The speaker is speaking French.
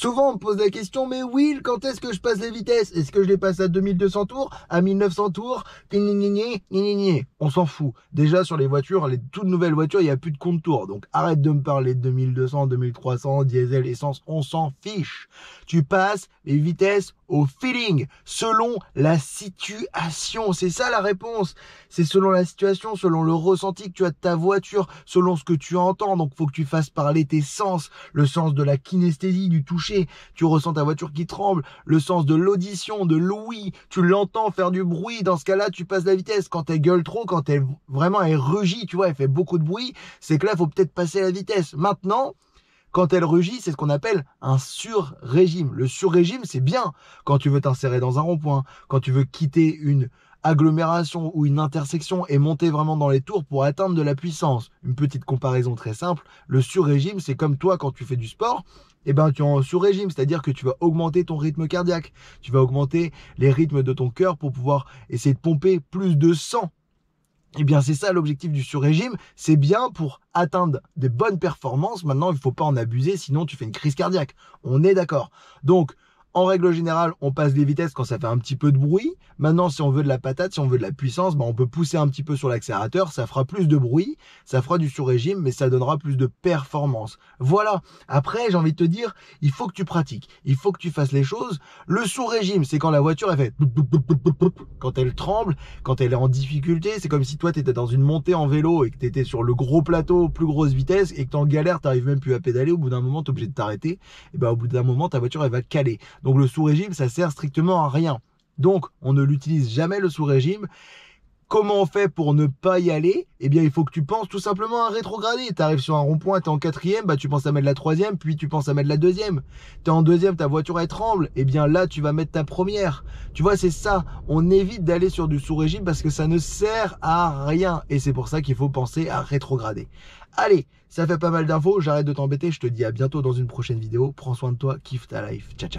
Souvent, on me pose la question, mais Will, quand est-ce que je passe les vitesses? Est-ce que je les passe à 2200 tours, à 1900 tours? On s'en fout. Déjà, sur les voitures, les toutes nouvelles voitures, il n'y a plus de compte tours. Donc, arrête de me parler de 2200, 2300, diesel, essence, on s'en fiche. Tu passes les vitesses au feeling, selon la situation. C'est ça la réponse. C'est selon la situation, selon le ressenti que tu as de ta voiture, selon ce que tu entends. Donc, faut que tu fasses parler tes sens, le sens de la kinesthésie, du toucher. Tu ressens ta voiture qui tremble, le sens de l'audition, de l'ouïe. Tu l'entends faire du bruit. Dans ce cas-là, tu passes la vitesse. Quand elle gueule trop, quand elle vraiment elle rugit, tu vois, elle fait beaucoup de bruit, c'est que là, il faut peut-être passer la vitesse. Maintenant, quand elle rugit, c'est ce qu'on appelle un sur-régime. Le sur-régime, c'est bien quand tu veux t'insérer dans un rond-point, quand tu veux quitter une agglomération ou une intersection et monter vraiment dans les tours pour atteindre de la puissance. Une petite comparaison très simple, le sur-régime, c'est comme toi quand tu fais du sport, eh ben, tu es en sous-régime, c'est-à-dire que tu vas augmenter ton rythme cardiaque, tu vas augmenter les rythmes de ton cœur pour pouvoir essayer de pomper plus de sang. Eh bien, c'est ça l'objectif du sur-régime. C'est bien pour atteindre des bonnes performances. Maintenant, il ne faut pas en abuser, sinon tu fais une crise cardiaque. On est d'accord. Donc, en règle générale, on passe les vitesses quand ça fait un petit peu de bruit. Maintenant, si on veut de la patate, si on veut de la puissance, on peut pousser un petit peu sur l'accélérateur. Ça fera plus de bruit, ça fera du sur-régime, mais ça donnera plus de performance. Voilà. Après, j'ai envie de te dire, il faut que tu pratiques. Il faut que tu fasses les choses. Le sous-régime, c'est quand la voiture, elle fait... Quand elle tremble, quand elle est en difficulté. C'est comme si toi, tu étais dans une montée en vélo et que tu étais sur le gros plateau, plus grosse vitesse, et que tu en galère, tu n'arrives même plus à pédaler. Au bout d'un moment, tu es obligé de t'arrêter. Et ben, au bout d'un moment, ta voiture, elle va caler. Donc le sous-régime, ça sert strictement à rien. Donc on ne l'utilise jamais le sous-régime. Comment on fait pour ne pas y aller? Eh bien, il faut que tu penses tout simplement à rétrograder. Tu arrives sur un rond-point, tu es en quatrième, tu penses à mettre la troisième, puis tu penses à mettre la deuxième. Tu es en deuxième, ta voiture elle tremble. Eh bien là, tu vas mettre ta première. Tu vois, c'est ça. On évite d'aller sur du sous-régime parce que ça ne sert à rien. Et c'est pour ça qu'il faut penser à rétrograder. Allez, ça fait pas mal d'infos. J'arrête de t'embêter. Je te dis à bientôt dans une prochaine vidéo. Prends soin de toi, kiffe ta life. Ciao, ciao.